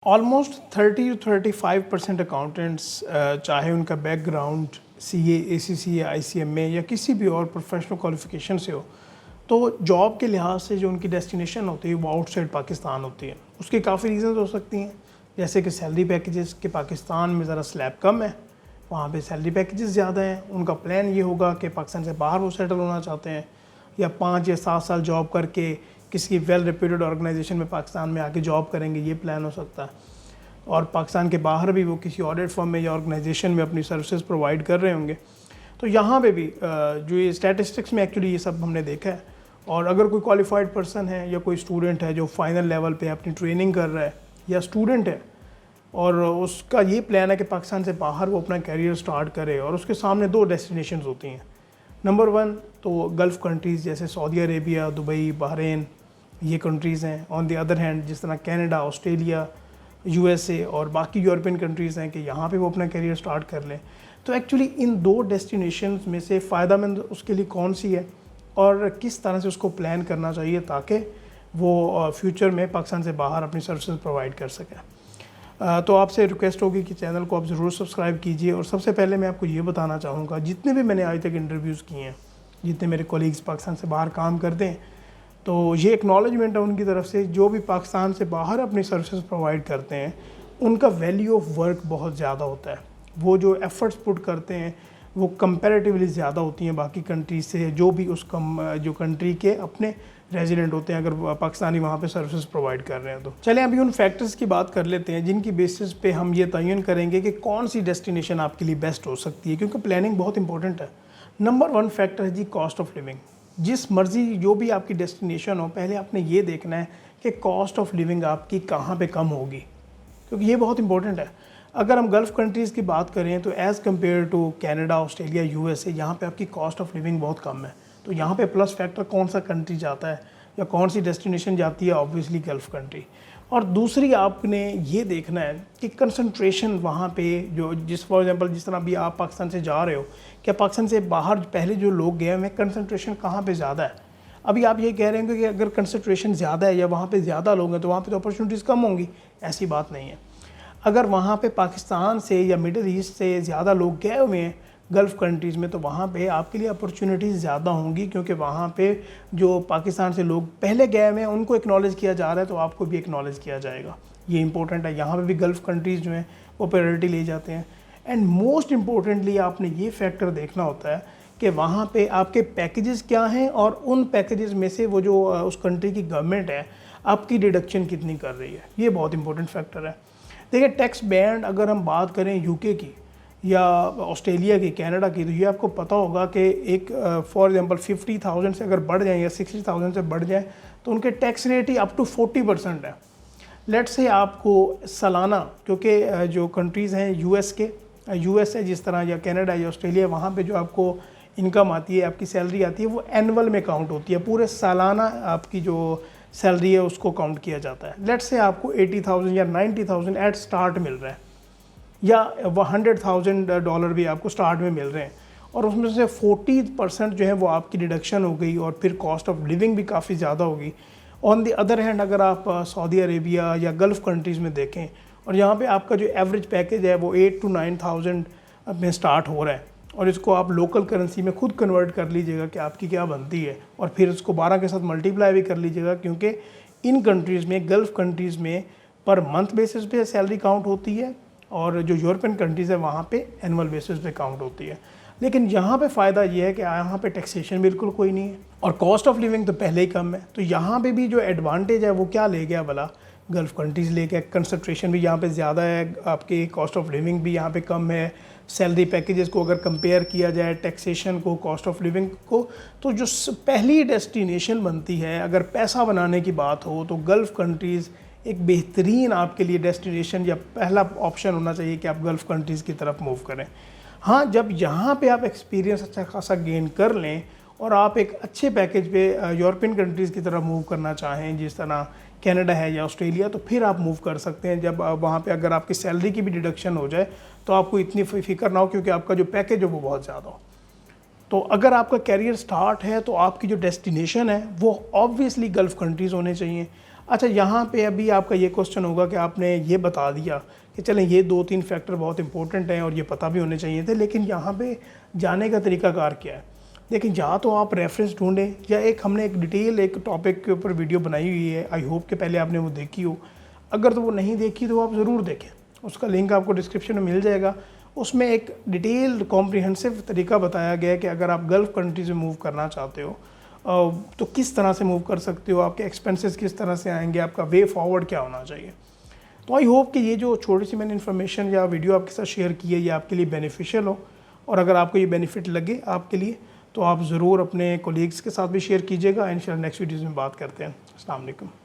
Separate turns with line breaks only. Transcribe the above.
Almost 30 to 35% accountants चाहे उनका background CA, ACCA, ICMA या किसी भी और प्रोफेशनल क्वालिफिकेशन से हो, तो जॉब के लिहाज से जो उनकी डेस्टिनेशन होती है वो आउटसाइड पाकिस्तान होती है। उसकी काफ़ी रीज़न्स हो सकती हैं, जैसे कि सैलरी पैकेजेस के पाकिस्तान में ज़रा स्लैब कम है, वहाँ पे सैलरी पैकेजेस ज़्यादा हैं। उनका प्लान ये होगा कि पाकिस्तान से बाहर वो सेटल होना चाहते हैं या 5 या 7 साल जॉब करके किसी वेल रेप्यूटेड ऑर्गेनाइजेशन में पाकिस्तान में आके जॉब करेंगे, ये प्लान हो सकता है। और पाकिस्तान के बाहर भी वो किसी ऑडिट फर्म में या ऑर्गेनाइजेशन में अपनी सर्विसेज प्रोवाइड कर रहे होंगे। तो यहाँ पे भी जो ये स्टैटिस्टिक्स में एक्चुअली ये सब हमने देखा है। और अगर कोई क्वालिफाइड पर्सन है या कोई स्टूडेंट है जो फाइनल लेवल पे अपनी ट्रेनिंग कर रहा है या स्टूडेंट है और उसका ये प्लान है कि पाकिस्तान से बाहर वो अपना कैरियर स्टार्ट करे, और उसके सामने 2 डेस्टिनेशंस होती हैं। नंबर 1 तो गल्फ़ कंट्रीज़ जैसे सऊदी अरेबिया, दुबई, बहरीन, ये कंट्रीज़ हैं। ऑन द अदर हैंड जिस तरह कनाडा, ऑस्ट्रेलिया, USA और बाकी यूरोपियन कंट्रीज़ हैं कि यहाँ पे वो अपना करियर स्टार्ट कर लें। तो एक्चुअली इन 2 डेस्टिनेशंस में से फ़ायदेमंद उसके लिए कौन सी है और किस तरह से उसको प्लान करना चाहिए ताकि वो फ्यूचर में पाकिस्तान से बाहर अपनी सर्विसेज प्रोवाइड कर सकें। तो आपसे रिक्वेस्ट होगी कि चैनल को आप ज़रूर सब्सक्राइब कीजिए। और सबसे पहले मैं आपको ये बताना चाहूँगा, जितने भी मैंने आज तक इंटरव्यूज़ किए हैं, जितने मेरे कोलीग्स पाकिस्तान से बाहर काम करते हैं, तो ये एक्नॉलेजमेंट है उनकी तरफ से, जो भी पाकिस्तान से बाहर अपनी सर्विसेज प्रोवाइड करते हैं उनका वैल्यू ऑफ वर्क बहुत ज़्यादा होता है। वो जो एफ़र्ट्स पुट करते हैं वो कंपैरेटिवली ज़्यादा होती हैं बाकी कंट्री से, जो भी उस जो कंट्री के अपने रेजिडेंट होते हैं, अगर पाकिस्तानी वहाँ पे सर्विसेज प्रोवाइड कर रहे हैं। तो चलें अभी उन फैक्टर्स की बात कर लेते हैं जिनकी बेसिस पे हम ये तयन करेंगे कि कौन सी डेस्टिनेशन आपके लिए बेस्ट हो सकती है, क्योंकि प्लानिंग बहुत इंपॉर्टेंट है। नंबर 1 फैक्टर है जी कॉस्ट ऑफ लिविंग। जिस मर्ज़ी जो भी आपकी डेस्टिनेशन हो, पहले आपने ये देखना है कि कॉस्ट ऑफ लिविंग आपकी कहाँ पे कम होगी, क्योंकि ये बहुत इंपॉर्टेंट है। अगर हम गल्फ़ कंट्रीज़ की बात करें तो as compare to Canada, Australia, USA, यहाँ पे आपकी कॉस्ट ऑफ लिविंग बहुत कम है। तो यहाँ पे प्लस फैक्टर कौन सा कंट्री जाता है या कौन सी डेस्टिनेशन जाती है, ऑब्वियसली गल्फ़ कंट्री। और दूसरी आपने ये देखना है कि कंसंट्रेशन वहाँ पे जो फॉर एग्जांपल जिस तरह अभी आप पाकिस्तान से जा रहे हो, क्या पाकिस्तान से बाहर पहले जो लोग गए हैं कंसंट्रेशन कहाँ पे ज़्यादा है। अभी आप ये कह रहे हैं कि अगर कंसंट्रेशन ज़्यादा है या वहाँ पे ज़्यादा लोग हैं तो वहाँ पे तो अपॉर्चुनिटीज़ कम होंगी, ऐसी बात नहीं है। अगर वहाँ पे पाकिस्तान से या मिडल ईस्ट से ज़्यादा लोग गए हुए हैं गल्फ़ कंट्रीज़ में, तो वहाँ पे आपके लिए अपॉर्चुनिटीज़ ज़्यादा होंगी, क्योंकि वहाँ पे जो पाकिस्तान से लोग पहले गए हुए हैं उनको एक्नॉलेज किया जा रहा है, तो आपको भी एक्नॉलेज किया जाएगा। ये इंपॉर्टेंट है। यहाँ पे भी गल्फ़ कंट्रीज़ जो हैं वो प्रायोरिटी ले जाते हैं। एंड मोस्ट इम्पोर्टेंटली आपने ये फैक्टर देखना होता है कि वहाँ पे आपके पैकेजेस क्या हैं और उन पैकेजेस में से वो जो उस कंट्री की गवर्नमेंट है आपकी डिडक्शन कितनी कर रही है। ये बहुत इंपॉर्टेंट फैक्टर है। देखिए टैक्स बैंड अगर हम बात करें UK की या ऑस्ट्रेलिया की, कनाडा की, तो ये आपको पता होगा कि एक फॉर एग्जांपल 50,000 से अगर बढ़ जाएँ या 60,000 से बढ़ जाए तो उनके टैक्स रेट ही अप टू 40% है। लेट्स से आपको सालाना, क्योंकि जो कंट्रीज़ हैं US है जिस तरह, या कनाडा या ऑस्ट्रेलिया, वहाँ पे जो आपको इनकम आती है, आपकी सैलरी आती है, वो एनुअल में काउंट होती है। पूरे सालाना आपकी जो सैलरी है उसको काउंट किया जाता है। लेट्स से आपको 80,000 या 90,000 एट स्टार्ट मिल रहा है, या $100,000 भी आपको स्टार्ट में मिल रहे हैं, और उसमें से 40% जो है वो आपकी डिडक्शन हो गई, और फिर कॉस्ट ऑफ लिविंग भी काफ़ी ज़्यादा होगी। ऑन द अदर हैंड अगर आप सऊदी अरेबिया या गल्फ़ कंट्रीज़ में देखें, और यहाँ पे आपका जो एवरेज पैकेज है वो 8 to 9,000 में स्टार्ट हो रहा है, और इसको आप लोकल करेंसी में खुद कन्वर्ट कर लीजिएगा कि आपकी क्या बनती है, और फिर उसको 12 के साथ मल्टीप्लाई भी कर लीजिएगा, क्योंकि इन कंट्रीज़ में, गल्फ़ कंट्रीज़ में पर मंथ बेसिस पे सैलरी काउंट होती है, और जो यूरोपियन कंट्रीज़ है वहाँ पे एनुअल बेसिस पे काउंट होती है। लेकिन यहाँ पे फ़ायदा ये है कि यहाँ पे टैक्सेशन बिल्कुल कोई नहीं है, और कॉस्ट ऑफ लिविंग तो पहले ही कम है। तो यहाँ पे भी जो एडवांटेज है वो क्या ले गया भला, गल्फ़ कंट्रीज़ ले गया। कंसंट्रेशन भी यहाँ पे ज़्यादा है, आपकी कॉस्ट ऑफ लिविंग भी यहाँ पे कम है। सैलरी पैकेजेस को अगर कंपेयर किया जाए टैक्सेशन को, कॉस्ट ऑफ लिविंग को, तो जो पहली डेस्टिनेशन बनती है अगर पैसा बनाने की बात हो, तो गल्फ़ कंट्रीज़ एक बेहतरीन आपके लिए डेस्टिनेशन या पहला ऑप्शन होना चाहिए कि आप गल्फ़ कंट्रीज़ की तरफ मूव करें। हाँ, जब यहाँ पे आप एक्सपीरियंस अच्छा खासा गेन कर लें और आप एक अच्छे पैकेज पे यूरोपियन कंट्रीज़ की तरफ मूव करना चाहें, जिस तरह कनाडा है या ऑस्ट्रेलिया, तो फिर आप मूव कर सकते हैं। जब वहाँ पे अगर आपकी सैलरी की भी डिडक्शन हो जाए तो आपको इतनी फ़िक्र ना हो, क्योंकि आपका जो पैकेज है वो बहुत ज़्यादा हो। तो अगर आपका कैरियर स्टार्ट है तो आपकी जो डेस्टिनेशन है वो ऑब्वियसली गल्फ़ कंट्रीज़ होने चाहिए। अच्छा, यहाँ पे अभी आपका ये क्वेश्चन होगा कि आपने ये बता दिया कि चलें ये 2-3 फैक्टर बहुत इंपॉर्टेंट हैं और ये पता भी होने चाहिए थे, लेकिन यहाँ पे जाने का तरीकाकार क्या है? देखिए, या तो आप रेफरेंस ढूंढें, या एक हमने एक डिटेल एक टॉपिक के ऊपर वीडियो बनाई हुई है, आई होप कि पहले आपने वो देखी हो। अगर तो वो नहीं देखी तो आप ज़रूर देखें, उसका लिंक आपको डिस्क्रिप्शन में मिल जाएगा। उसमें एक डिटेल्ड कॉम्प्रिहेंसिव तरीका बताया गया है कि अगर आप गल्फ़ कंट्रीज़ में मूव करना चाहते हो तो किस तरह से मूव कर सकते हो, आपके एक्सपेंसेस किस तरह से आएंगे, आपका वे फॉरवर्ड क्या होना चाहिए। तो आई होप कि ये जो छोटी सी मैंने इन्फॉर्मेशन या वीडियो आपके साथ शेयर की है ये आपके लिए बेनिफिशियल हो, और अगर आपको ये बेनिफिट लगे आपके लिए तो आप ज़रूर अपने कोलीग्स के साथ भी शेयर कीजिएगा। इंशाल्लाह नेक्स्ट वीडियोज़ में बात करते हैं। अस्सलाम वालेकुम।